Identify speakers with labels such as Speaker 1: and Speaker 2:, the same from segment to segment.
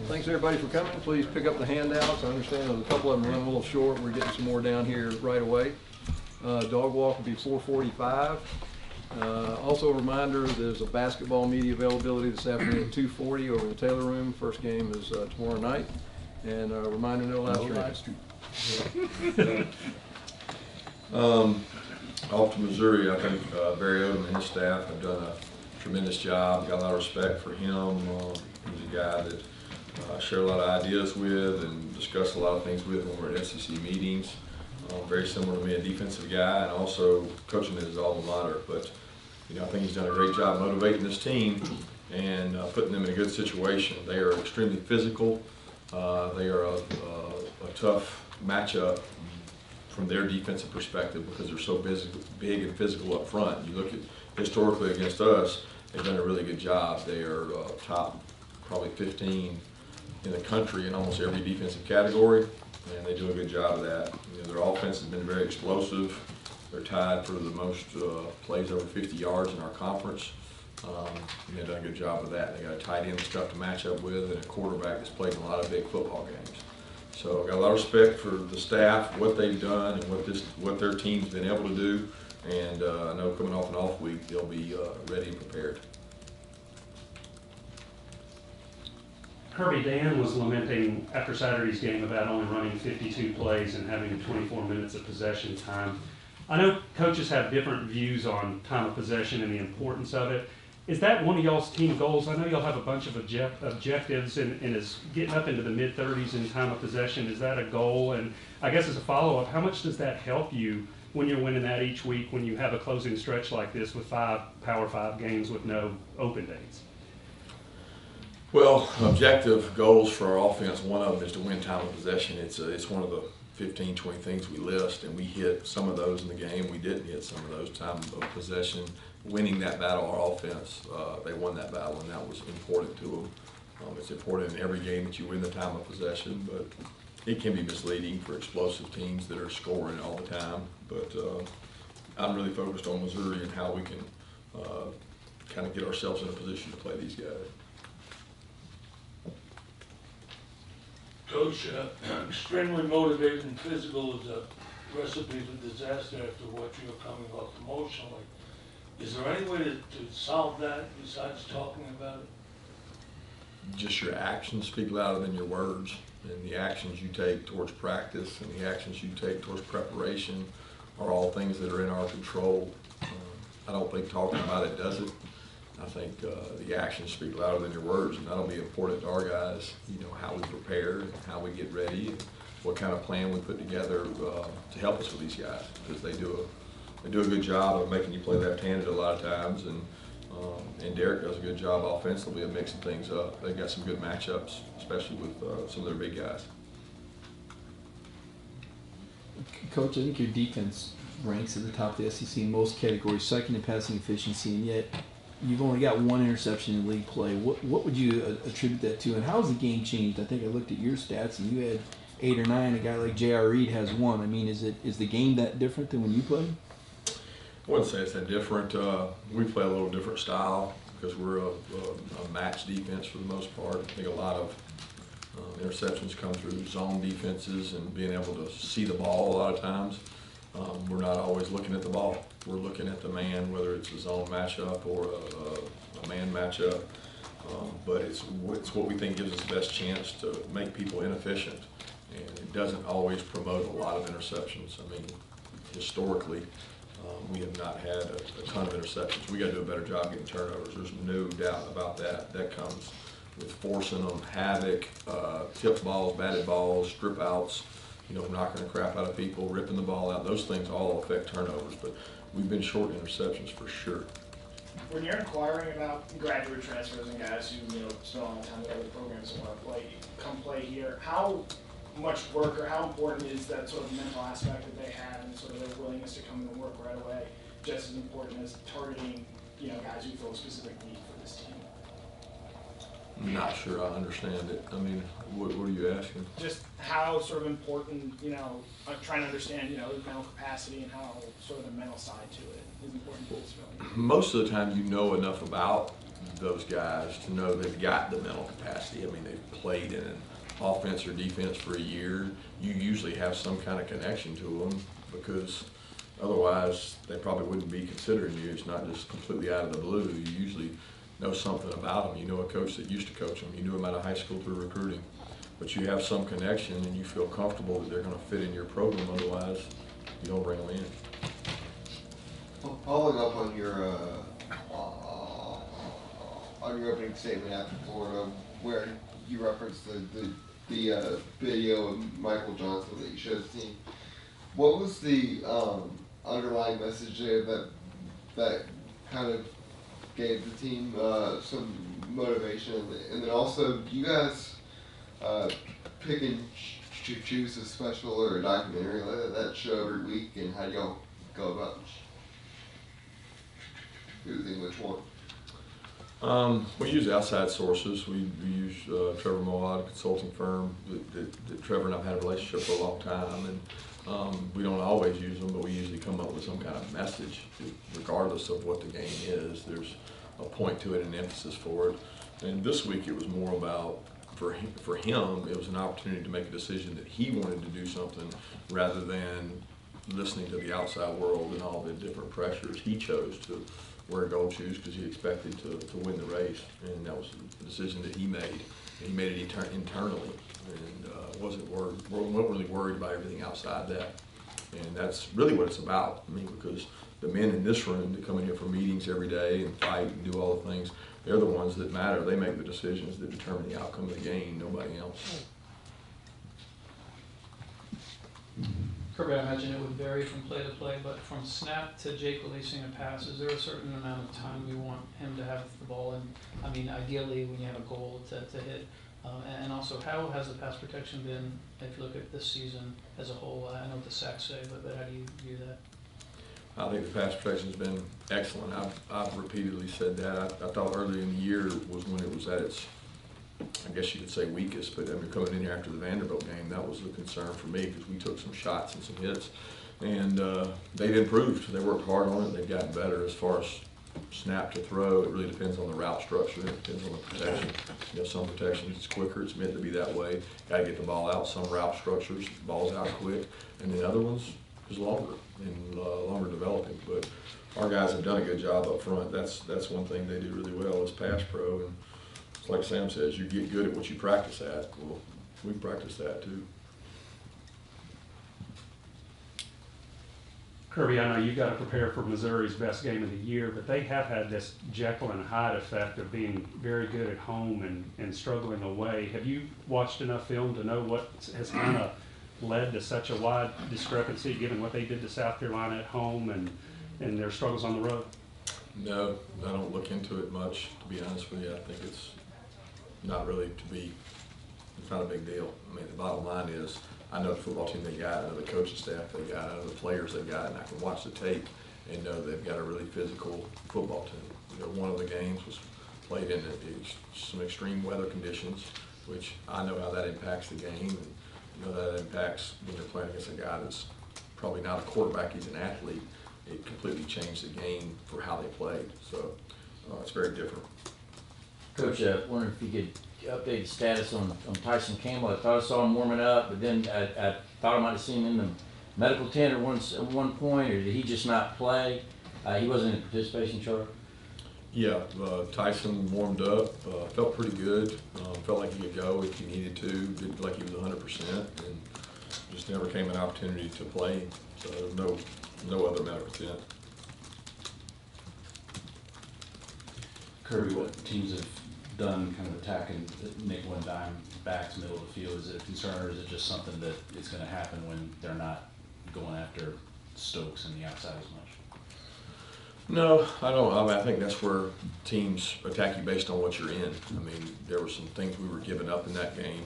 Speaker 1: Thanks everybody for coming. Please pick up the handouts. I understand a couple of them run a little short. We're getting some more down here right away. Dog walk will be 4:45. Also a reminder, there's a basketball media availability this afternoon at 2:40 over in the Taylor Room. First game is tomorrow night. And a reminder, no live stream.
Speaker 2: Off to Missouri, I think Barry Odom and his staff have done a tremendous job. Got a lot of respect for him. He's a guy that I share a lot of ideas with and discuss a lot of things with when we're at SEC meetings. Very similar to me, a defensive guy, and also coaching at his alma mater. But I think he's done a great job motivating this team and putting them in a good situation. They are extremely physical. They are a tough matchup from their defensive perspective because they're so big and physical up front. You look at historically against us, they've done a really good job. They are top probably 15 in the country in almost every defensive category, and they do a good job of that. Their offense has been very explosive. They're tied for the most plays over 50 yards in our conference. And they've done a good job of that. They got a tight end that's tough to match up with and a quarterback that's played in a lot of big football games. So I've got a lot of respect for the staff, what they've done, and what their team's been able to do. And I know coming off an off week, they'll be ready and prepared.
Speaker 3: Kirby, Dan was lamenting after Saturday's game about only running 52 plays and having 24 minutes of possession time. I know coaches have different views on time of possession and the importance of it. Is that one of y'all's team goals? I know y'all have a bunch of objectives and is getting up into the mid-30s in time of possession. Is that a goal? And I guess as a follow-up, how much does that help you when you're winning that each week when you have a closing stretch like this with 5 Power 5 games with no open dates?
Speaker 2: Well, objective goals for our offense, one of them is to win time of possession. It's one of the 15, 20 things we list, and we hit some of those in the game. We didn't hit some of those time of possession. Winning that battle, our offense, they won that battle, and that was important to them. It's important in every game that you win the time of possession, but it can be misleading for explosive teams that are scoring all the time. But I'm really focused on Missouri and how we can kind of get ourselves in a position to play these guys.
Speaker 4: Coach, extremely motivated and physical is a recipe for disaster after what you're coming off emotionally. Is there any way to solve that besides talking about it?
Speaker 2: Just your actions speak louder than your words, and the actions you take towards practice and the actions you take towards preparation are all things that are in our control. I don't think talking about it does it. I think the actions speak louder than your words, and that'll be important to our guys, how we prepare and how we get ready and what kind of plan we put together to help us with these guys, because they do a good job of making you play left-handed a lot of times, and Derek does a good job offensively of mixing things up. They've got some good matchups, especially with some of their big guys.
Speaker 5: Coach, I think your defense ranks at the top of the SEC in most categories, second in passing efficiency, and yet you've only got 1 interception in league play. What would you attribute that to, and how has the game changed? I think I looked at your stats, and you had 8 or 9. A guy like J.R. Reed has 1. I mean, is the game that different than when you played?
Speaker 2: I wouldn't say it's that different. We play a little different style because we're a match defense for the most part. I think a lot of interceptions come through zone defenses and being able to see the ball a lot of times. We're not always looking at the ball. We're looking at the man, whether it's a zone matchup or a man matchup. But it's what we think gives us the best chance to make people inefficient. And it doesn't always promote a lot of interceptions. I mean, historically, we have not had a ton of interceptions. We got to do a better job getting turnovers. There's no doubt about that. That comes with forcing them, havoc, tipped balls, batted balls, strip outs, knocking the crap out of people, ripping the ball out. Those things all affect turnovers, but we've been short interceptions for sure.
Speaker 6: When you're inquiring about graduate transfers and guys who spend a lot of time with other programs and want to come play here, how much work or how important is that sort of mental aspect that they have and sort of their willingness to come and work right away just as important as targeting guys who fill a specific need for this team?
Speaker 2: I'm not sure I understand it. I mean, what are you asking?
Speaker 6: Just how sort of important, trying to understand, the mental capacity and how sort of the mental side to it is important to this film.
Speaker 2: Most of the time you know enough about those guys to know they've got the mental capacity. I mean, they've played in an offense or defense for a year. You usually have some kind of connection to them, because otherwise they probably wouldn't be considering you. It's not just completely out of the blue. You usually know something about them. You know a coach that used to coach them. You knew them out of high school through recruiting. But you have some connection and you feel comfortable that they're going to fit in your program. Otherwise, you don't bring them in.
Speaker 7: Well, following up on your opening statement after Florida, where you referenced the video of Michael Johnson that you showed the team, what was the underlying message there that kind of gave the team some motivation? And then also, do you guys pick and choose a special or a documentary like that show every week, and how do y'all go about choosing which one?
Speaker 2: We use outside sources. We use Trevor Mollad, a consulting firm that Trevor and I've had a relationship for a long time, and we don't always use them, but we usually come up with some kind of message, regardless of what the game is. There's a point to it, an emphasis for it. And this week it was more about, for him, it was an opportunity to make a decision that he wanted to do something rather than listening to the outside world and all the different pressures. He chose to wear gold shoes because he expected to win the race, and that was the decision that he made. And he made it internally, and wasn't really worried about everything outside that. And that's really what it's about. I mean, because the men in this room that come in here for meetings every day and fight and do all the things, they're the ones that matter. They make the decisions that determine the outcome of the game, nobody else.
Speaker 8: Kirby, I imagine it would vary from play to play, but from snap to Jake releasing a pass, is there a certain amount of time we want him to have the ball? And I mean, ideally, when you have a goal to hit, and also, how has the pass protection been, if you look at this season as a whole? I know what the sacks say, but how do you view that?
Speaker 2: I think the pass protection's been excellent. I've repeatedly said that. I thought earlier in the year was when it was at its, I guess you could say, weakest, but I mean, coming in here after the Vanderbilt game, that was the concern for me, because we took some shots and some hits, and they've improved. They worked hard on it. They've gotten better. As far as snap to throw, it really depends on the route structure. It depends on the protection. You know, some protections it's quicker. It's meant to be that way. Got to get the ball out. Some route structures, the ball's out quick, and then other ones is longer and longer developing. But our guys have done a good job up front. That's one thing they do really well is pass pro. And it's like Sam says, you get good at what you practice at. Well, we practice that too.
Speaker 3: Kirby, I know you've got to prepare for Missouri's best game of the year, but they have had this Jekyll and Hyde effect of being very good at home and struggling away. Have you watched enough film to know what has kind of led to such a wide discrepancy, given what they did to South Carolina at home and their struggles on the road?
Speaker 2: No, I don't look into it much, to be honest with you. I think it's not really it's not a big deal. I mean, the bottom line is, I know the football team they got, I know the coaching staff they got, I know the players they got, and I can watch the tape and know they've got a really physical football team. You know, one of the games was played in some extreme weather conditions, which I know how that impacts the game, and you know that impacts when they're playing against a guy that's probably not a quarterback, he's an athlete. It completely changed the game for how they played. So it's very different.
Speaker 9: Coach, I wonder if you could update the status on Tyson Campbell. I thought I saw him warming up, but then I thought I might have seen him in the medical tent at one point, or did he just not play? He wasn't in the participation chart?
Speaker 2: Yeah, Tyson warmed up, felt pretty good, felt like he could go if he needed to, didn't feel like he was 100%, and just never came an opportunity to play, so no other medical tent.
Speaker 10: Kirby, what teams have done kind of attacking the nickel and dime backs middle of the field? Is it a concern, or is it just something that is going to happen when they're not going after Stokes and the outside as much?
Speaker 2: No, I don't. I mean, I think that's where teams attack you based on what you're in. I mean, there were some things we were giving up in that game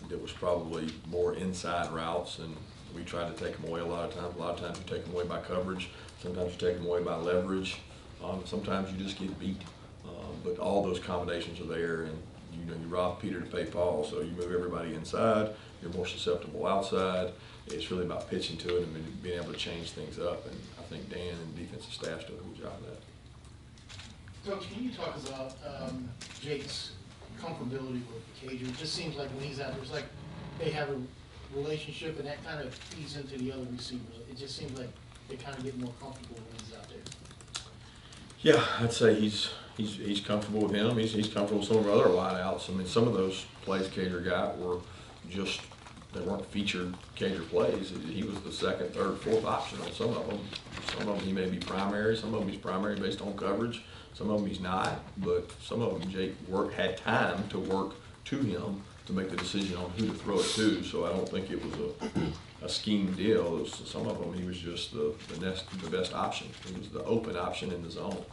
Speaker 2: that was probably more inside routes, and we tried to take them away a lot of times. A lot of times you take them away by coverage. Sometimes you take them away by leverage. Sometimes you just get beat. But all those combinations are there, and you know, you rob Peter to pay Paul. So you move everybody inside. You're more susceptible outside. It's really about pitching to it and being able to change things up. And I think Dan and defensive staff do a good job of that.
Speaker 11: Coach, can you talk about Jake's comfortability with the cage? It just seems like when he's out there, it's like they have a relationship, and that kind of feeds into the other receivers. It just seems like they kind of get more comfortable when he's out there.
Speaker 2: Yeah, I'd say he's comfortable with him. He's comfortable with some of our other wideouts. I mean, some of those plays Cager got were just, they weren't featured Cager plays. He was the second, third, fourth option on some of them. Some of them he may be primary. Some of them he's primary based on coverage. Some of them he's not. But some of them Jake had time to work to him to make the decision on who to throw it to. So I don't think it was a scheme deal. It was, some of them he was just the best option. He was the open option in the zone.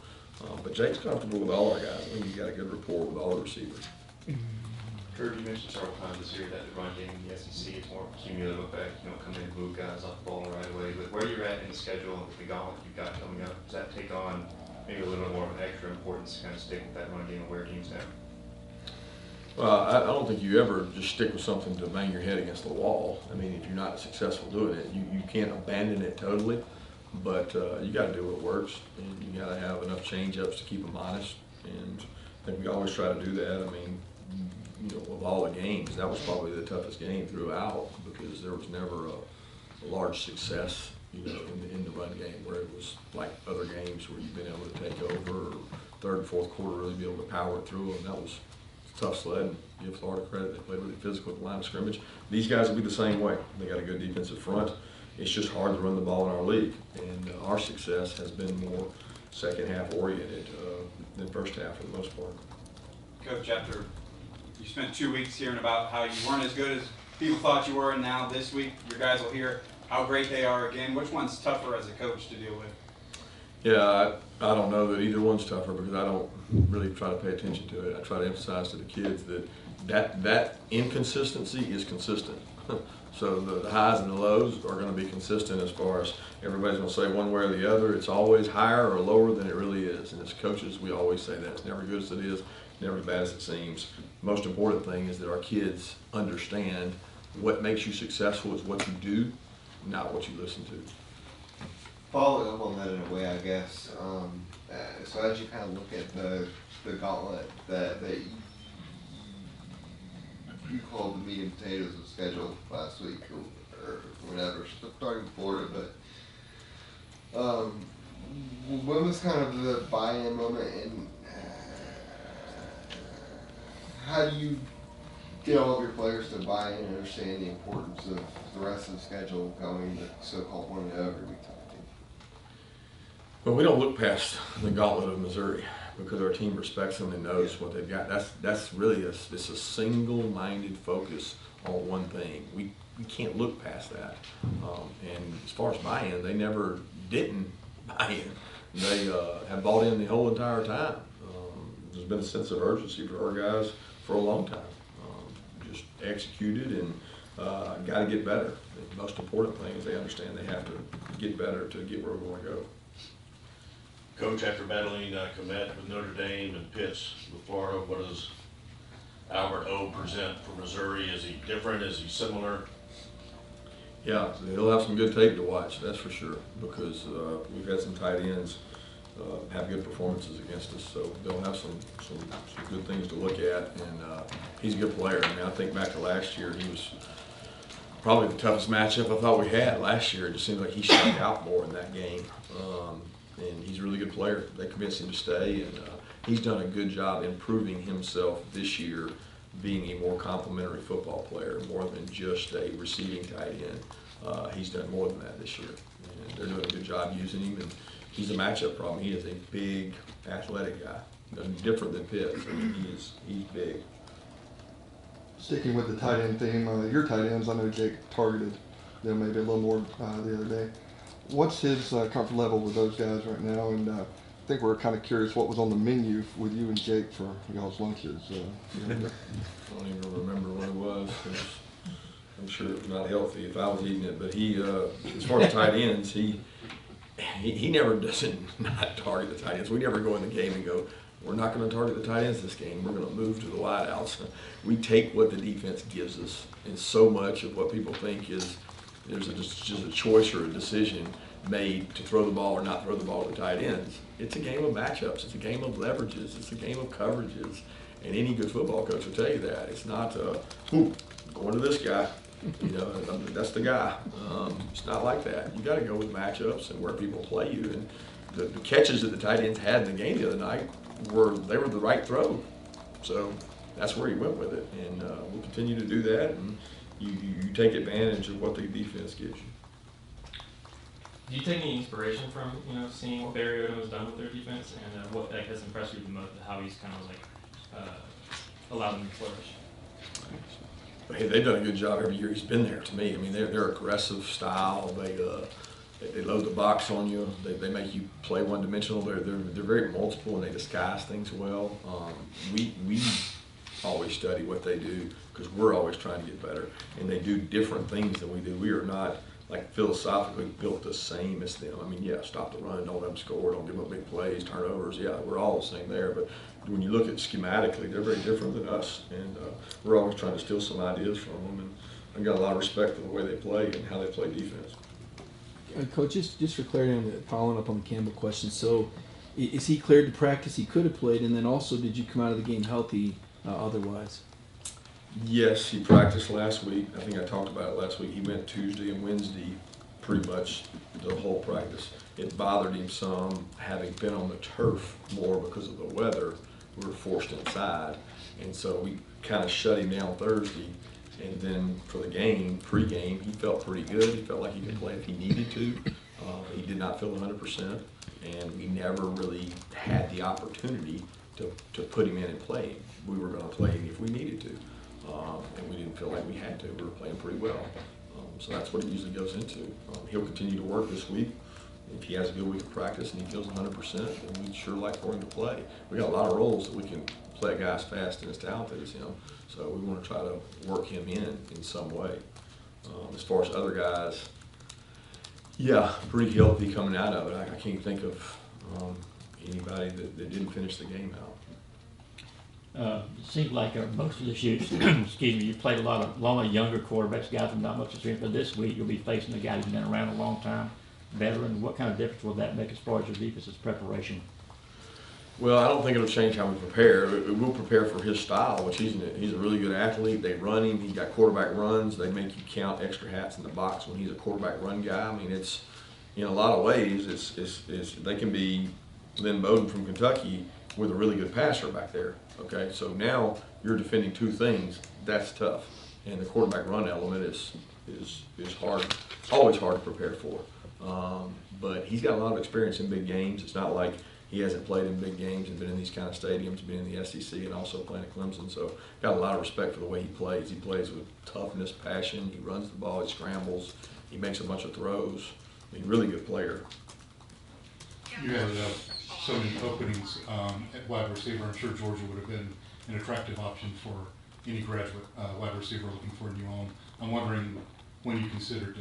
Speaker 2: But Jake's comfortable with all our guys. I think he's got a good rapport with all the receivers.
Speaker 12: Kirby, you mentioned several times this year that the run game in the SEC is more cumulative effect, come in and move guys off the ball right away. But where you're at in the schedule and with the gauntlet you've got coming up, does that take on maybe a little bit more of an extra importance to kind of stick with that run game and wear teams down?
Speaker 2: Well, I don't think you ever just stick with something to bang your head against the wall. I mean, if you're not successful doing it, you can't abandon it totally, but you got to do what works, and you got to have enough change-ups to keep them honest, and I think we always try to do that. I mean, of all the games, that was probably the toughest game throughout because there was never a large success, in the run game where it was like other games where you've been able to take over or third and fourth quarter really be able to power it through, and that was tough sled. Give Florida credit, they played really physical at the line of scrimmage. These guys will be the same way. They got a good defensive front. It's just hard to run the ball in our league, and our success has been more second half oriented than first half for the most part.
Speaker 13: Coach, after you spent 2 weeks hearing about how you weren't as good as people thought you were, and now this week your guys will hear how great they are again. Which one's tougher as a coach to deal with?
Speaker 2: Yeah, I don't know that either one's tougher because I don't really try to pay attention to it. I try to emphasize to the kids that inconsistency is consistent. So the highs and the lows are going to be consistent as far as everybody's going to say one way or the other. It's always higher or lower than it really is. And as coaches, we always say that. It's never good as it is, never as bad as it seems. Most important thing is that our kids understand what makes you successful is what you do, not what you listen to.
Speaker 7: Following up on that in a way, I guess, so as you kind of look at the gauntlet that you called the meat and potatoes of schedule last week or whatever, starting with Florida, but when was kind of the buy-in moment, and how do you get all of your players to buy in and understand the importance of the rest of the schedule going the so-called 1-0 every week?
Speaker 2: Well, we don't look past the gauntlet of Missouri because our team respects them and knows what they've got. That's really it's a single-minded focus on one thing. We can't look past that. And as far as buy-in, they never didn't buy in. They have bought in the whole entire time. There's been a sense of urgency for our guys for a long time. Just executed and got to get better. The most important thing is they understand they have to get better to get where we want to go.
Speaker 14: Coach, after battling commit with Notre Dame and Pitts with Florida, what does Albert O present for Missouri? Is he different? Is he similar?
Speaker 2: Yeah, he'll have some good tape to watch, that's for sure, because we've had some tight ends have good performances against us, so they'll have some good things to look at, and he's a good player. I mean, I think back to last year, he was probably the toughest matchup I thought we had last year. It just seemed like he struck out more in that game. And he's a really good player. They convinced him to stay, and he's done a good job improving himself this year, being a more complimentary football player, more than just a receiving tight end. He's done more than that this year, and they're doing a good job using him, and he's a matchup problem. He is a big, athletic guy, different than Pitts. I mean, he's big.
Speaker 15: Sticking with the tight end theme, your tight ends, I know Jake targeted them maybe a little more the other day. What's his comfort level with those guys right now? And I think we're kind of curious what was on the menu with you and Jake for y'all's lunches.
Speaker 2: I don't even remember what it was. I'm sure it was not healthy if I was eating it. But he, as far as tight ends, he never doesn't not target the tight ends. We never go in the game and go, we're not going to target the tight ends this game. We're going to move to the wideouts. We take what the defense gives us, and so much of what people think is there's just a choice or a decision made to throw the ball or not throw the ball to tight ends. It's a game of matchups. It's a game of leverages. It's a game of coverages. And any good football coach will tell you that. It's not, going to this guy. You know, that's the guy. It's not like that. You got to go with matchups and where people play you. And the catches that the tight ends had in the game the other night were the right throw. So that's where he went with it. And we'll continue to do that. And you take advantage of what the defense gives you.
Speaker 16: Do you take any inspiration from seeing what Barry Odom has done with their defense and what has impressed you the most? How he's kind of allowed them to flourish.
Speaker 2: Hey, they've done a good job every year he's been there. To me, I mean, they're aggressive style. They load the box on you. They make you play one dimensional. They're very multiple and they disguise things well. We always study what they do because we're always trying to get better, and they do different things than we do. We are not like philosophically built the same as them. I mean, yeah, stop the run, don't let them score, don't give them big plays, turnovers. Yeah, we're all the same there. But when you look at schematically, they're very different than us, and we're always trying to steal some ideas from them. And I've got a lot of respect for the way they play and how they play defense.
Speaker 5: Coach, just for clarity, following up on the Campbell question. So, is he cleared to practice? He could have played, and then also, did you come out of the game healthy otherwise?
Speaker 2: Yes, he practiced last week. I think I talked about it last week. He went Tuesday and Wednesday, pretty much the whole practice. It bothered him some, having been on the turf more because of the weather. We were forced inside, and so we kind of shut him down Thursday. And then for the game, pre-game, he felt pretty good. He felt like he could play if he needed to. He did not feel 100%, and we never really had the opportunity to put him in and play him. We were going to play him if we needed to. And we didn't feel like we had to. We were playing pretty well. So that's what it usually goes into. He'll continue to work this week. If he has a good week of practice and he feels 100%, then we'd sure like for him to play. We got a lot of roles that we can play a guy as fast and as talented as him. So we want to try to work him in some way. As far as other guys, yeah, pretty healthy coming out of it. I can't think of anybody that didn't finish the game out.
Speaker 17: It seems like most of this year, excuse me, you played a lot of younger quarterbacks, guys with not much experience, but this week you'll be facing a guy who's been around a long time, veteran. What kind of difference will that make as far as your defense's preparation?
Speaker 2: Well, I don't think it'll change how we prepare. We'll prepare for his style, which he's a really good athlete. They run him. He got quarterback runs. They make you count extra hats in the box when he's a quarterback run guy. I mean, it's in a lot of ways, it's they can be Lynn Bowden from Kentucky with a really good passer back there. Okay, so now you're defending two things. That's tough, and the quarterback run element is hard. It's always hard to prepare for. But he's got a lot of experience in big games. It's not like he hasn't played in big games and been in these kind of stadiums, been in the SEC, and also playing at Clemson. So got a lot of respect for the way he plays. He plays with toughness, passion. He runs the ball. He scrambles. He makes a bunch of throws. I mean, really good player.
Speaker 18: You had so many openings at wide receiver. I'm sure Georgia would have been an attractive option for any graduate wide receiver looking for a new home. I'm wondering when you considered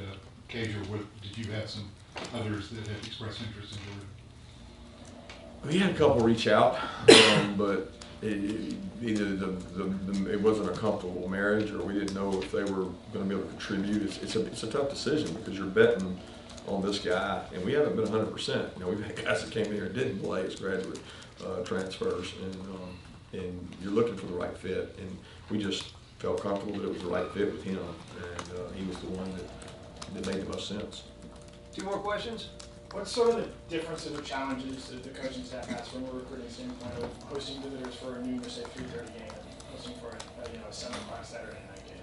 Speaker 18: Cager, did you have some others that had expressed interest in Georgia?
Speaker 2: We had a couple reach out, but either it wasn't a comfortable marriage, or we didn't know if they were going to be able to contribute. It's a tough decision because you're betting on this guy, and we haven't been 100%. You know, we've had guys that came in here and didn't play as graduate transfers, and you're looking for the right fit, and we just felt comfortable that it was the right fit with him, and he was the one that made the most sense.
Speaker 6: Two more questions? What's sort of the differences or challenges that the coaching staff has from a recruiting standpoint of hosting visitors for a new, say, 3:30 game and hosting for a 7 o'clock Saturday night game?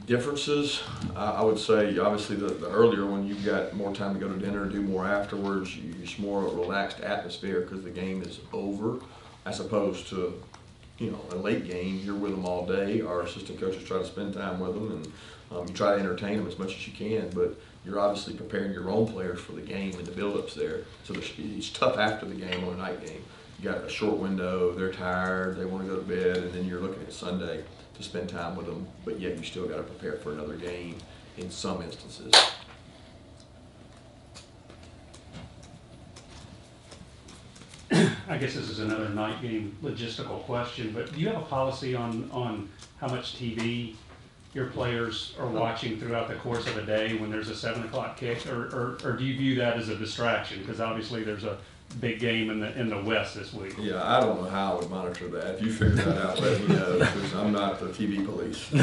Speaker 2: Differences, I would say, obviously the earlier one, you've got more time to go to dinner, do more afterwards. It's more a relaxed atmosphere because the game is over, as opposed to, you know, a late game. You're with them all day. Our assistant coaches try to spend time with them, and you try to entertain them as much as you can, but you're obviously preparing your own players for the game and the build-ups there. So it's tough after the game on a night game. You got a short window, they're tired, they want to go to bed, and then you're looking at Sunday to spend time with them, but yet you still got to prepare for another game in some instances.
Speaker 3: I guess this is another night game logistical question, but do you have a policy on how much TV your players are watching throughout the course of a day when there's a 7 o'clock kick, or do you view that as a distraction? Because obviously there's a big game in the West this week.
Speaker 2: Yeah, I don't know how I would monitor that. If you figure that out, let me know, because I'm not the TV police. We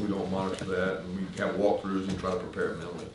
Speaker 2: don't monitor that, and we have walkthroughs and try to prepare it mentally.